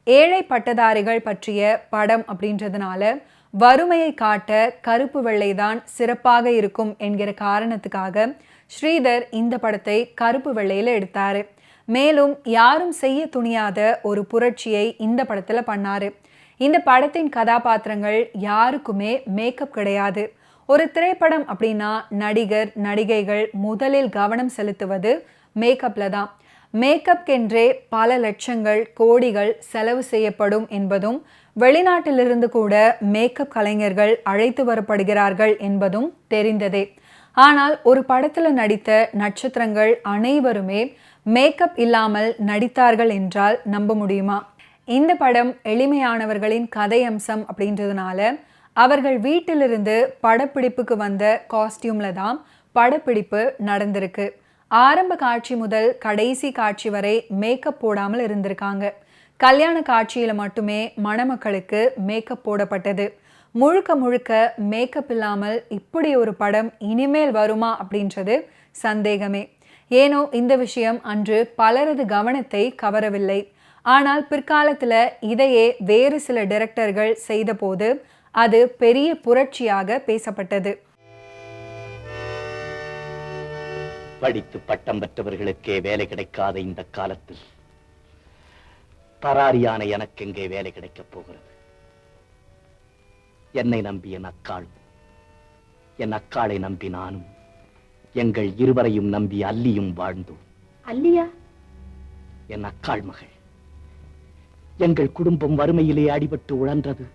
ஏழை பட்டதாரிகள் பற்றிய படம் அப்படின்றதுனால வறுமையை காட்ட கருப்பு வெள்ளை தான் சிறப்பாக இருக்கும் என்கிற காரணத்துக்காக ஸ்ரீதர் இந்த படத்தை கருப்பு வெள்ளையில் எடுத்தாரு. மேலும் யாரும் செய்ய துணியாத ஒரு புரட்சியை இந்த படத்துல பண்ணாரு. இந்த படத்தின் கதாபாத்திரங்கள் யாருக்குமே மேக்கப் கிடையாது. ஒரு திரைப்படம் அப்படின்னா நடிகர் நடிகைகள் முதலில் கவனம் செலுத்துவது மேக்கப்ல தான். மேக்கப்கென்றே பல லட்சங்கள் கோடிகள் செலவு செய்யப்படும் என்பதும் வெளிநாட்டிலிருந்து கூட மேக்கப் கலைஞர்கள் அழைத்து வரப்படுகிறார்கள் என்பதும் தெரிந்ததே. ஆனால் ஒரு படத்துல நடித்த நட்சத்திரங்கள் அனைவருமே மேக்கப் இல்லாமல் நடித்தார்கள் என்றால் நம்ப முடியுமா? இந்த படம் எளிமையானவர்களின் கதை அம்சம் அப்படின்றதுனால அவர்கள் வீட்டிலிருந்து படப்பிடிப்புக்கு வந்த காஸ்டியூம்ல தான் படப்பிடிப்பு நடந்திருக்கு. ஆரம்ப காட்சி முதல் கடைசி காட்சி வரை மேக்கப் போடாமல் இருந்திருக்காங்க. கல்யாண காட்சியில மட்டுமே மணமக்களுக்கு மேக்கப் போடப்பட்டது. முழுக்க முழுக்க மேக்கப் இல்லாமல் இப்படி ஒரு படம் இனிமேல் வருமா அப்படின்றது சந்தேகமே. ஏனோ இந்த விஷயம் அன்று பலரது கவனத்தை கவரவில்லை. ஆனால் பிற்காலத்துல இதையே வேறு சில டைரக்டர்கள் செய்த போது அது பெரிய புரட்சியாக பேசப்பட்டது. படித்து பட்டம் பெற்றவர்களுக்கே வேலை கிடைக்காத இந்த காலத்தில் பராரியான எனக்கு எங்கே வேலை கிடைக்கப் போகிறது? என்னை நம்பி என் அக்காளை நம்பி நானும், எங்கள் இருவரையும் நம்பி அல்லியும் வாழ்ந்தோம். அல்லியா? என் அக்காள் மகள். எங்கள் குடும்பம் வறுமையிலே அடிபட்டு உழன்றது.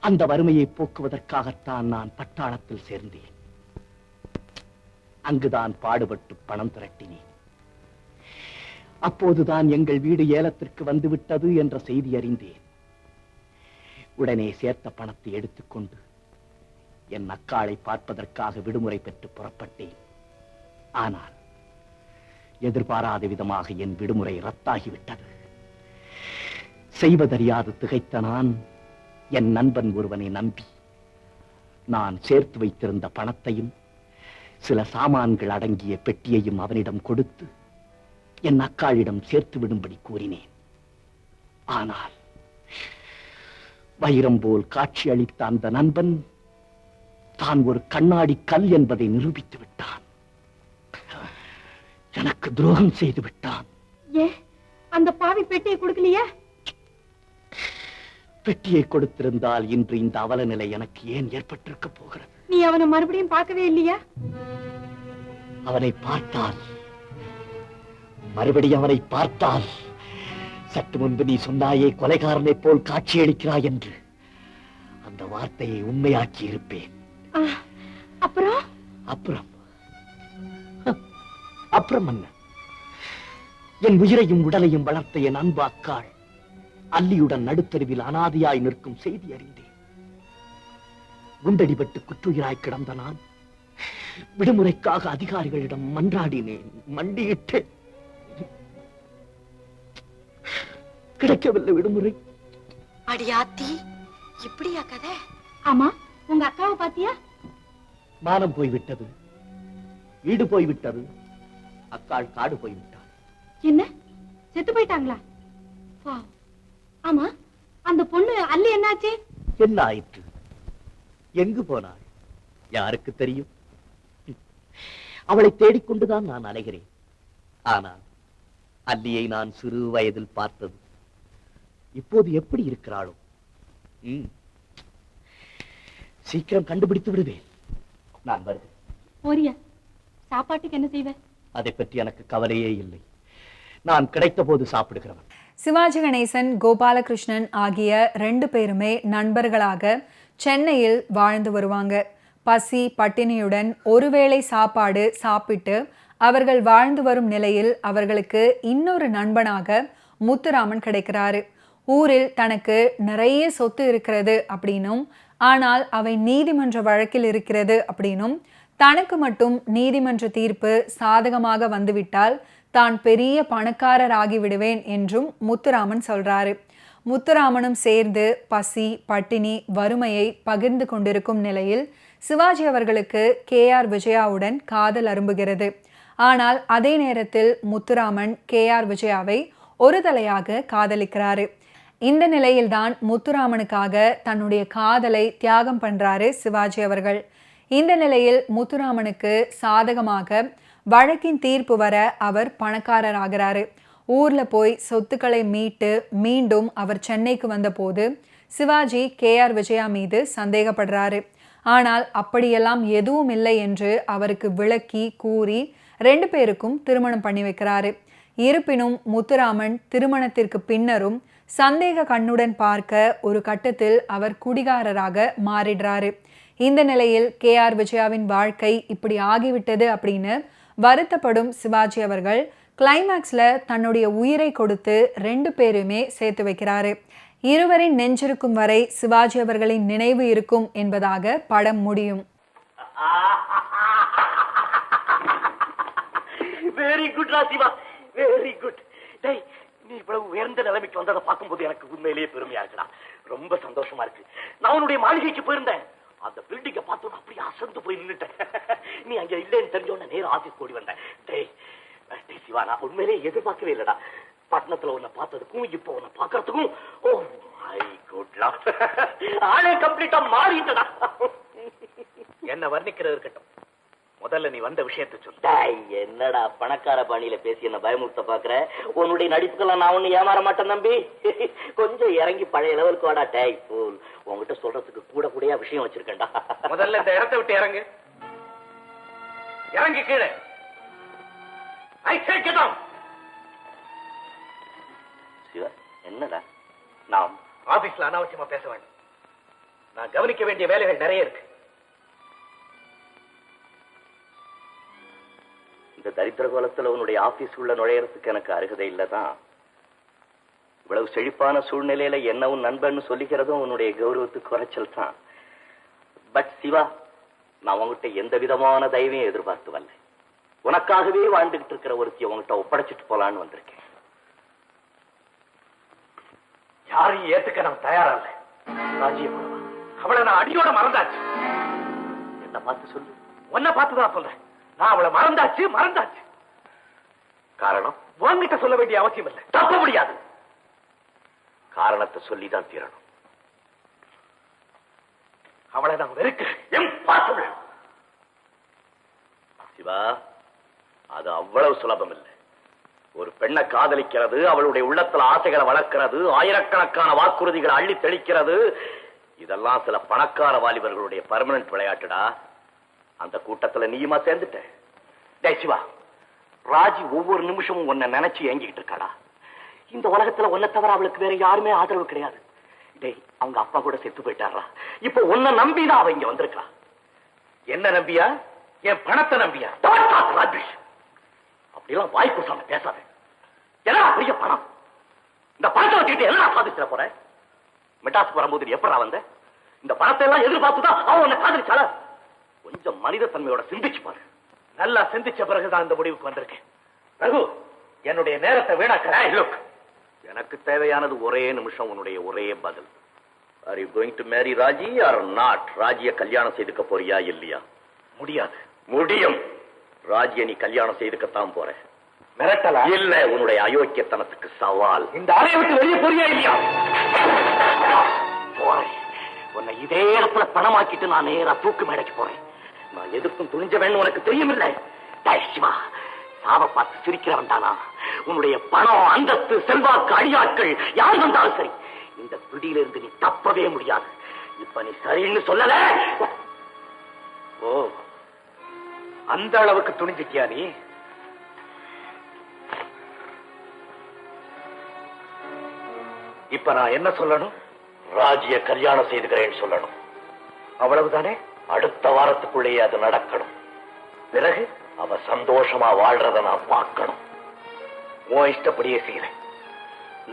அந்த வறுமையை போக்குவதற்காகத்தான் நான் பட்டாளத்தில் சேர்ந்தேன். அங்குதான் பாடுபட்டு பணம் திரட்டினேன். அப்போதுதான் எங்கள் வீடு ஏலத்திற்கு வந்துவிட்டது என்ற செய்தி அறிந்தேன். உடனே சேர்த்த பணத்தை எடுத்துக்கொண்டு என் அக்காளை பார்ப்பதற்காக விடுமுறை பெற்று புறப்பட்டேன். ஆனால் எதிர்பாராத விதமாக என் விடுமுறை ரத்தாகிவிட்டது. செய்வதறியாது திகைத்த நான் என் நண்பன் ஒருவனை நம்பி நான் சேர்த்து வைத்திருந்த பணத்தையும் சில சாமான்கள் அடங்கிய பெட்டியையும் அவனிடம் கொடுத்து என் அக்காளிடம் சேர்த்து விடும்படி கூறினேன். ஆனால் வைரம் போல் காட்சி அளித்த அந்த நண்பன் தான் ஒரு கண்ணாடி கல் என்பதை நிரூபித்து விட்டான். எனக்கு துரோகம் செய்து விட்டான். அந்த பாவி பெட்டியை கொடுக்கலையா? பெட்டியை கொடுத்திருந்தால் இன்று இந்த அவல நிலை எனக்கு ஏன் ஏற்பட்டிருக்க போகிறது? நீ அவனை மறுபடியும் பார்க்கவே இல்லையா? அவனை பார்த்தால், மறுபடியும் அவனை பார்த்தால், சற்று முன்பு நீ சொன்னாயே கொலைகாரனை போல் காட்சியளிக்கிறாய் என்று அந்த வார்த்தையை உண்மையாக்கி இருப்பேன். அப்புறம் அப்புறம் அப்புறம் என்ன? என் உயிரையும் உடலையும் வளர்த்த என் அன்பு அக்காள் அல்லியுடன் நடுத்தருவில் அனாதையாய் நிற்கும் செய்தி அறிந்தேன். குண்டடிபட்டு குற்றுயிராய் கிடந்த நான் விடுமுறைக்காக அதிகாரிகளிடம் மன்றாடினேன், மண்டியிட்டு கிடைக்கவில்லை விடுமுறை. அடியாத்தி, இப்படியா கதை? ஆமா, உங்க அக்காவை பாத்தியா? மானம் போய்விட்டது, வீடு போய்விட்டது, அக்காள் காடு போய்விட்டார். என்ன, செத்து போயிட்டாங்களா? ஆமா, அந்த பொண்ணு அல்லி என்னாச்சு? என்ன ஆயிற்று? எங்கு போனாள்? யாருக்கு தெரியும்? அவளை தேடிக்கொண்டுதான் நான் அலைகிறேன். ஆனால் அல்லியை நான் சிறு வயதில் பார்த்தது. இப்போது எப்படி இருக்கிறாளோ? சீக்கிரம் கண்டுபிடித்து விடுவேன். நான் வருவேன். போறியா? சாப்பாட்டுக்கு என்ன செய்வ? அதை பற்றி எனக்கு கவலையே இல்லை. நான் கிடைத்த போது சாப்பிடுகிறவன். சிவாஜி கணேசன், கோபாலகிருஷ்ணன் ஆகிய 2 பேருமே நண்பர்களாக சென்னையில் வாழ்ந்து வருவாங்க. பசி பட்டினியுடன் ஒருவேளை சாப்பாடு சாப்பிட்டு அவர்கள் வாழ்ந்து வரும் நிலையில் அவர்களுக்கு இன்னொரு நண்பனாக முத்துராமன் கிடைக்கிறாரு. ஊரில் தனக்கு நிறைய சொத்து இருக்கிறது அப்படின்னும், ஆனால் அவை நீதிமன்ற வழக்கில் இருக்கிறது அப்படின்னும், தனக்கு மட்டும் நீதிமன்ற தீர்ப்பு சாதகமாக வந்துவிட்டால் தான் பெரிய பணக்காரர் ஆகிவிடுவேன் என்றும் முத்துராமன் சொல்றாரு. முத்துராமனும் சேர்ந்து பசி பட்டினி வறுமையை பகிர்ந்து கொண்டிருக்கும் நிலையில் சிவாஜி அவர்களுக்கு KR விஜயாவுடன் காதல் அரும்புகிறது. ஆனால் அதே நேரத்தில் முத்துராமன் KR விஜயாவை ஒரு தலையாக காதலிக்கிறாரு. இந்த நிலையில்தான் முத்துராமனுக்காக தன்னுடைய காதலை தியாகம் பண்றாரு சிவாஜி அவர்கள். இந்த நிலையில் முத்துராமனுக்கு சாதகமாக வழக்கின் தீர்ப்பு வர அவர் பணக்காரராகிறாரு. ஊர்ல போய் சொத்துக்களை மீட்டு மீண்டும் அவர் சென்னைக்கு வந்தபோது சிவாஜி KR விஜயா மீது சந்தேகப்படுறாரு. ஆனால் அப்படியெல்லாம் எதுவும் இல்லை என்று அவருக்கு விளக்கி கூறி 2 பேருக்கும் திருமணம் பண்ணி வைக்கிறாரு. இருப்பினும் முத்துராமன் திருமணத்திற்கு பின்னரும் சந்தேக கண்ணுடன் பார்க்க ஒரு கட்டத்தில் அவர் குடிகாரராக மாறிடுறாரு. இந்த நிலையில் KR விஜயாவின் வாழ்க்கை இப்படி ஆகிவிட்டது அப்படின்னு வருத்தப்படும் சிவாஜி அவர்கள் கிளைமேக்ஸ்ல தன்னுடைய உயிரை கொடுத்து 2 பேருமே சேர்த்து வைக்கிறாரு. இருவரின் நெஞ்சிருக்கும் வரை சிவாஜி அவர்களின் நினைவு இருக்கும் என்பதாக படம் முடியும். வெரி குட் ராசிவா, வெரி குட். டேய், நீ இவ்வளவு உயர்ந்த நிலைமைக்கு வந்ததை பார்க்கும்போது எனக்கு உண்மையிலேயே பெருமையா இருக்குடா. ரொம்ப சந்தோஷமா இருக்கு. நான் உன்னுடைய மாளிகைக்கு போயிருந்தேன். அந்த பில்டிங்கை பார்த்தோன்னு அப்படியே அசந்து போய் நின்னுட்டேன். நீ அங்க இல்லைன்னு தெரிஞ்சோன்னு நேரம் ஆபீஸ் கூடி வந்தேன். டேய் சிவா, நான் உண்மையிலேயே எதிர்பார்க்கவே இல்லடா. பட்டணத்துல உன்னை பார்த்ததுக்கும் இப்போ உன்னை பார்க்கறதுக்கும் ஓ மை குட் லக், ஆளே கம்ப்ளீட்டா மாறிட்டடா. என்ன வர்ணிக்கிறது இருக்கட்டும், முதல்ல நீ வந்த விஷயத்தை சொல்லு. என்னடா பணக்கார பாணியில பேசி என்ன பயமுறுத்த பாக்குற? உன்னுடைய நடிப்புக்கெல்லாம் நான் ஒண்ணு ஏமாற மாட்டேன் தம்பி. கொஞ்சம் இறங்கி பழைய லெவலுக்கு வாடா. டேய் போல், உங்ககிட்ட சொல்றதுக்கு கூட கூடயா விஷயம் வச்சிருக்கேன்டா. முதல்ல இந்த இடத்தை விட்டு இறங்கு, இறங்கி கீழே. சிவா, என்னடா? நாம் ஆபீஸ்ல அனாவசியமா பேச வேண்டும். நான் கவனிக்க வேண்டிய வேலைகள் நிறைய இருக்கு. இந்த தரித்திர கோலத்துல உன்னுடைய ஆபீஸ் உள்ள நுழையறதுக்கு எனக்கு அருகதை இல்லதான். இவ்வளவு செழிப்பான சூழ்நிலையில என்ன உன் நண்பன் சொல்லிக்கிறதும் உன்னுடைய கௌரவத்துக்கு குறைச்சல் தான். பட் சிவா, நான் உங்ககிட்ட எந்த விதமான தயவையும் எதிர்பார்த்து வரல. உனக்காகவே வாழ்ந்துகிட்டு இருக்கிற ஒருத்திய உங்ககிட்ட ஒப்படைச்சிட்டு போலான்னு வந்திருக்கேன். யாரையும் ஏத்துக்க நான் தயாரா இல்லை. ராஜ்யபுரமா, அவளை நான் அடியோட மறந்தாச்சு. என்ன பார்த்து சொல்லு. உன்னை பார்த்துதான் சொல்றேன். நான் அவளை மறந்தாச்சு. காரணம் உன்கிட்ட சொல்ல வேண்டிய அவசியம் இல்லை. தப்ப முடியாது. காரணத்தை சொல்லிதான் தீரணும். அவளை நான் வெறுக்கிறேன். சிவா, அது அவ்வளவு சுலபம் இல்லை. ஒரு பெண்ணை காதலிக்கிறது, அவளுடைய உள்ளத்துல ஆசைகளை வளர்க்கிறது, ஆயிரக்கணக்கான வாக்குறுதிகளை அள்ளி தெளிக்கிறது, இதெல்லாம் சில பணக்கார வாலிபர்களுடைய பர்மனன்ட் விளையாட்டுடா. அந்த கூட்டத்துல நீயுமா சேர்ந்துட்ட? டேய் சிவா, ராஜி ஒவ்வொரு நிமிஷமும் உன்னை நினைச்சு ஏங்கிட்டு இருக்காடா. இந்த உலகத்துல உன்னை தவிர அவளுக்கு வேற யாருமே ஆதரவு கிடையாது. டேய், அவங்க அப்பா கூட செத்து போயிட்டாரா. இப்ப உன்னை நம்பிதான் அவ இங்க வந்திருக்கா. என்ன நம்பியா? என் பணத்தை நம்பியா? அப்படிலாம் வாய் கூசாம பேசாத. என்ன பெரிய பணம்? இந்த பணத்தை வச்சுக்கிட்டு என்ன சாதிச்சிட போற? மெட்ராஸ் வரும்போது எப்படா வந்த? இந்த பணத்தை எல்லாம் எதிர்பார்த்துதான் அவன் உன்னை காதலிச்சால. கொஞ்சம் மனித தன்மையோட சிந்திச்சு பாரு. நல்லா சிந்திச்ச பிறகுதான் இந்த முடிவுக்கு வந்திருக்கேன். ரகு, என்னுடைய நேரத்தை வீணாக்க. எனக்கு தேவையானது ஒரே நிமிஷம், உன்னுடைய ஒரே பதில். Are you going to marry Raji or not? ராஜியை கல்யாணம் செய்துக்க போறியா இல்லையா? முடியாது. முடியும். ராஜியை நீ கல்யாணம் செய்துக்கத்தான் போற. மிரட்டலா? இல்ல, உன்னுடைய அயோக்கியத்தனத்துக்கு சவால். இந்த அறையை விட்டு வெளியே போறியா இல்லையா? போறேன். உன்னை இதே இடத்துல பணமாக்கிட்டு நான் நேரா தூக்கு மேடைக்கு போறேன். நான் எதுக்கும் துணிஞ்ச வேணும், உனக்கு தெரியும் இல்லை? சிவா, சாவ பார்த்து சிரிக்கிறவன் தானா? உன்னுடைய பணம், அந்தஸ்து, செல்வாக்கு, அடியாட்கள் யார் வந்தாலும் சரி, இந்த பிடியிலிருந்து நீ தப்பவே முடியாது. இப்ப நீ சரின்னு சொல்லல. ஓ, அந்த அளவுக்கு துணிஞ்சிட்டியா நீ? இப்ப நான் என்ன சொல்லணும்? ராஜிய கல்யாணம் செய்துக்கிறேன்னு சொல்லணும். அவ்வளவுதானே? அடுத்த வாரத்துக்குள்ளேயே அது நடக்கணும். பிறகு அவ சந்தோஷமா வாழ்றத நான் பார்க்கணும். உன் இஷ்டப்படியே செய்யறேன்.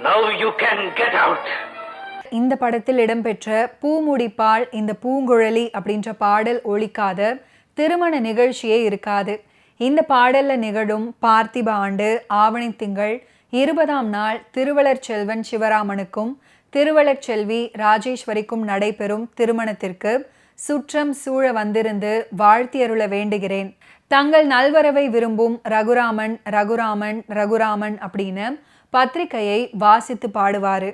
Now you can get out. இந்த படத்தில் இடம்பெற்ற பூமுடிப்பால் இந்த பூங்குழலி அப்படின்ற பாடல் ஒலிக்காத திருமண நிகழ்ச்சியே இருக்காது. இந்த பாடல்ல நிகழும் பார்த்திப ஆண்டு ஆவணி திங்கள் 20ஆம் நாள் திருவளர் செல்வன் சிவராமனுக்கும் திருவளர் செல்வி ராஜேஸ்வரிக்கும் நடைபெறும் திருமணத்திற்கு சுற்றம் சூழ வந்திருந்து வாழ்த்தியருள வேண்டுகிறேன். தங்கள் நல்வரவை விரும்பும் ரகுராமன் ரகுராமன் ரகுராமன் அப்படின்னு பத்திரிகையை வாசித்து பாடுவாரு.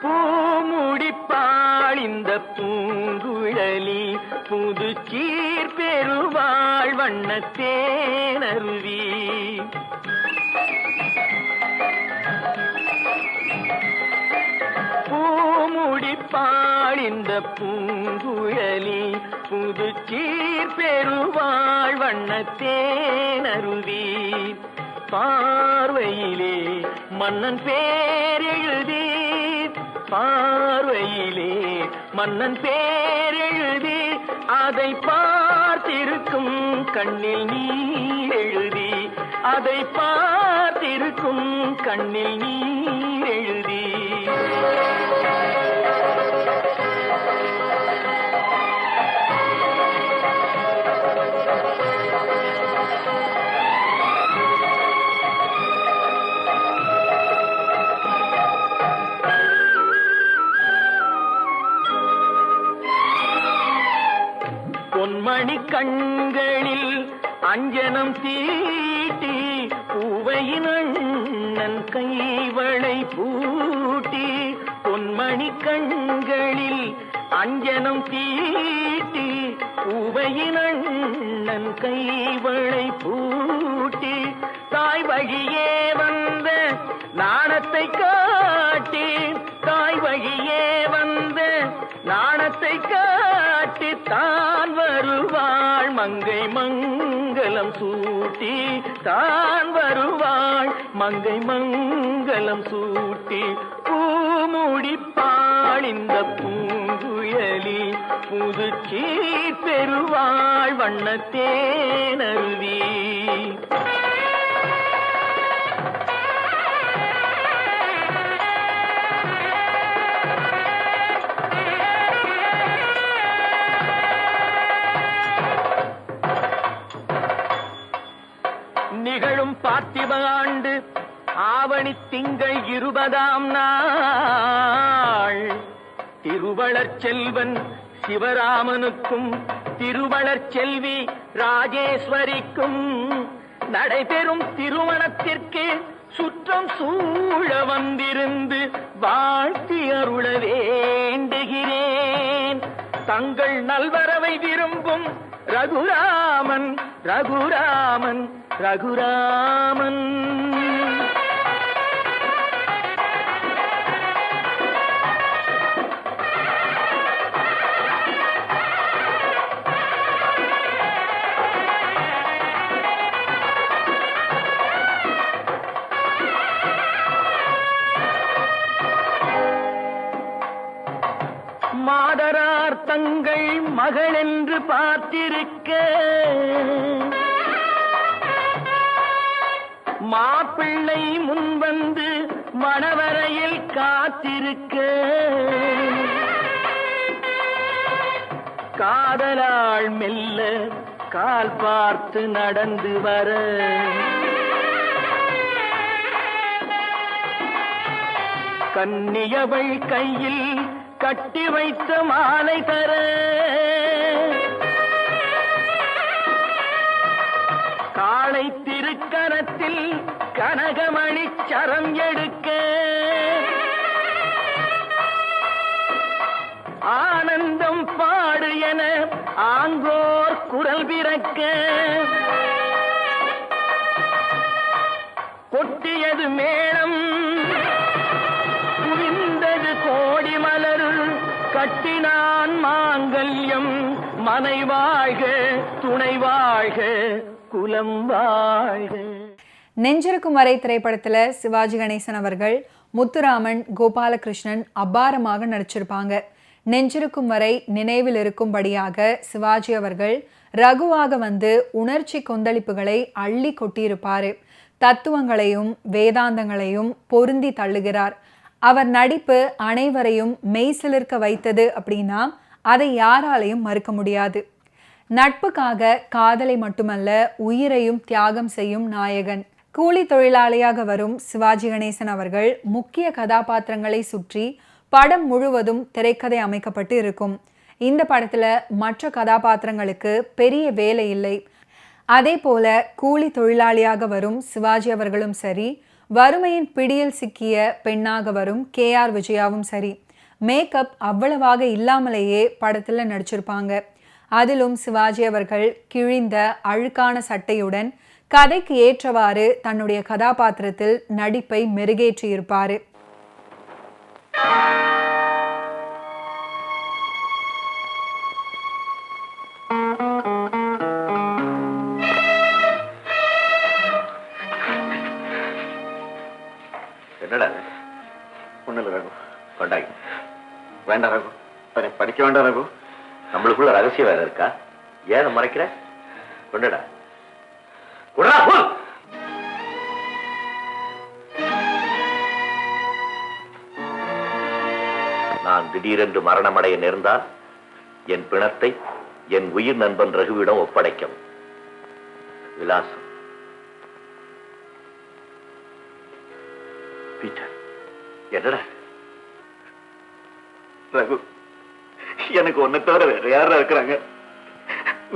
பூமுடிப்பாள் இந்த பூங்குழலி புது சீர் பெருவாள் வண்ணத்தேனருவி. பூமுடிப்பாள் இந்த பூங்குழலி புது சீர் பெருவாள் வண்ணத்தேனருவி. பார்வையிலே மன்னன் பேரெழுதி, பார்வையிலே மன்னன் பேரெழுதி, அதை பார்த்திருக்கும் கண்ணில் நீர் எழுதி, அதை பார்த்திருக்கும் கண்ணில் நீர் எழுதி. பொன்மணி கண்களில் அஞ்சனம் தீட்டி பூவையின் அண்ணன் கைவளை பூட்டி. பொன்மணி கண்களில் அஞ்சனம் தீட்டி பூவையின் அண்ணன் கைவளை பூட்டி. தாய் வழியே வந்த நாணத்தை காட்டி, தாய் வழியே வந்த நாணத்தை காட்டி, தான் வருவாள் மங்கை மங்களம் சூட்டி, தான் வருவாள் மங்கை மங்களம் சூட்டி. பூமுடிப்பாள் இந்த பூங்குழலி புது சீர் பெருவாள் வண்ணத்தேனருவி. நிகழும் பார்த்திப ஆண்டு ஆவணி திங்கள் 20ஆம் நாள் திருவளர் செல்வன் சிவராமனுக்கும் திருவளர் செல்வி ராஜேஸ்வரிக்கும் நடைபெறும் திருமணத்திற்கு சுற்றம் சூழ வந்திருந்து வாழ்த்தி அருள வேண்டுகிறேன். தங்கள் நல்வரவை விரும்பும் ரகுராமன் ரகுராமன் ரகுராமன். மாதரார் தங்கள் மகள் என்று பார்த்திருக்க, மாப்பிள்ளை முன்வந்து மணவரையில் காத்திருக்க, காதலாள் மெல்ல கால் பார்த்து நடந்து வர, கன்னியவள் கையில் கட்டி வைத்த மாலை தர, காளை திருக்கரத்தில் கனகமணி சரம் எடுக்க, ஆனந்தம் பாடு என ஆங்கோர் குரல் பிறக்க, கொட்டியது மேளம் குவிந்தது கோடி மலர், கட்டினான் மாங்கல்யம் மனை வாழ்க துணை வாழ்க குலம் வாழ்க. நெஞ்சிருக்கும் வரை திரைப்படத்துல சிவாஜி கணேசன் அவர்கள் முத்துராமன் கோபாலகிருஷ்ணன் அபாரமாக நடிச்சிருப்பாங்க. நெஞ்சிருக்கும் வரை நினைவில் இருக்கும்படியாக சிவாஜி அவர்கள் ரகுவாக வந்து உணர்ச்சி கொந்தளிப்புகளை அள்ளி கொட்டியிருப்பாரு. தத்துவங்களையும் வேதாந்தங்களையும் பொருந்தி தள்ளுகிறார். அவர் நடிப்பு அனைவரையும் மெய்சிலிர்க்க வைத்தது அப்படின்னா அதை யாராலையும் மறுக்க முடியாது. நட்புக்காக காதலை மட்டுமல்ல உயிரையும் தியாகம் செய்யும் நாயகன். கூலி தொழிலாளியாக வரும் சிவாஜி கணேசன் அவர்கள் முக்கிய கதாபாத்திரங்களை சுற்றி படம் முழுவதும் திரைக்கதை அமைக்கப்பட்டு இருக்கும். இந்த படத்துல மற்ற கதாபாத்திரங்களுக்கு பெரிய வேலை இல்லை. அதே போல கூலி தொழிலாளியாக வரும் சிவாஜி அவர்களும் சரி, வறுமையின் பிடியில் சிக்கிய பெண்ணாக வரும் KR விஜயாவும் சரி, மேக்கப் அவ்வளவாக இல்லாமலேயே படத்தில் நடிச்சிருப்பாங்க. அதிலும் சிவாஜி அவர்கள் கிழிந்த அழுக்கான சட்டையுடன் கதைக்கு ஏற்றவாறு தன்னுடைய கதாபாத்திரத்தில் நடிப்பை மெருகேற்றியிருப்பாரு. என்னடா ஒண்ணு ரகு கொண்டாங்க. வேண்டாம் ரகு, படிக்க வேண்டாம் ரகு. நம்மளுக்குள்ள ரகசியம் வேற இருக்கா? ஏன் மறைக்கிற? கொண்டடா. நான் திடீரென்று மரணமடைய நேர்ந்தால் என் பிணத்தை என் உயிர் நண்பன் ரகுவிடம் ஒப்படைக்கவும். விலாசம். பீட்டர். என்னடா ரகு, எனக்கு ஒன்ன தவிர வேற யாரா இருக்கிறாங்க?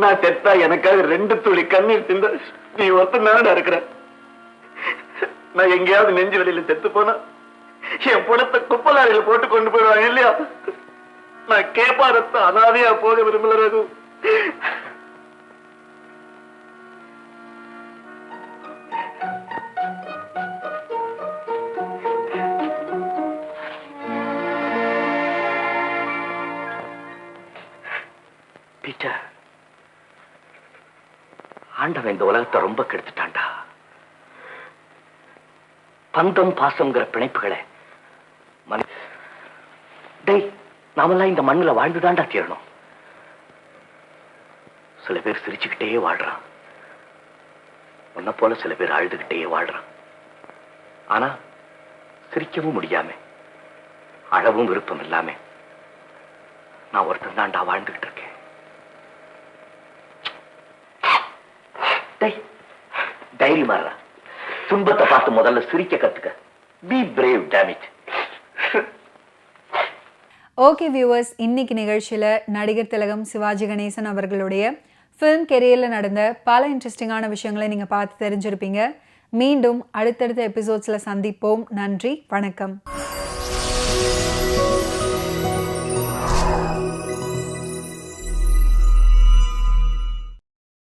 நான் செத்தா எனக்காக 2 துளி கண்ணீர் சிந்த நீ ஒருத்தன் தானடா இருக்கிற. நான் எங்கேயாவது நெஞ்சு வெளியில செத்து போனா என் புணத்தை குப்பலாரியில போட்டு கொண்டு போயிடுவாங்க இல்லையா? நான் கேப்பாரத்தை அனாதையா போக விரும்பல ரகு. பீட்டர், ஆண்டவன் இந்த உலகத்தை ரொம்ப கெடுத்துட்டான்டா. பந்தம் பாசம்ங்கிற பிணைப்புகளை நாமெல்லாம் இந்த மண்ணுல வாழ்ந்துதான்டா தீரணும். சில பேர் சிரிச்சுக்கிட்டே வாழ்றான், உன்ன போல சில பேர் அழுதுகிட்டே வாழ்றான். ஆனா சிரிக்கவும் முடியாம அழவும் விருப்பம் இல்லாம நான் ஒருத்தன் தான்டா வாழ்ந்துகிட்டு இருக்கேன். டைரி மாறா, துன்பத்தை பார்த்து முதல்ல சிரிக்க கத்துக்க. B brave, dam it. Okay viewers, இன்னைக்கு நிகழ்ச்சியில் நடிகர் திலகம் சிவாஜி கணேசன் அவர்களுடைய ஃபிலிம் கெரியரில் நடந்த பல இன்ட்ரெஸ்டிங்கான விஷயங்களை நீங்கள் பார்த்து தெரிஞ்சிருப்பீங்க. மீண்டும் அடுத்தடுத்த எபிசோட்ஸில் சந்திப்போம். நன்றி, வணக்கம்.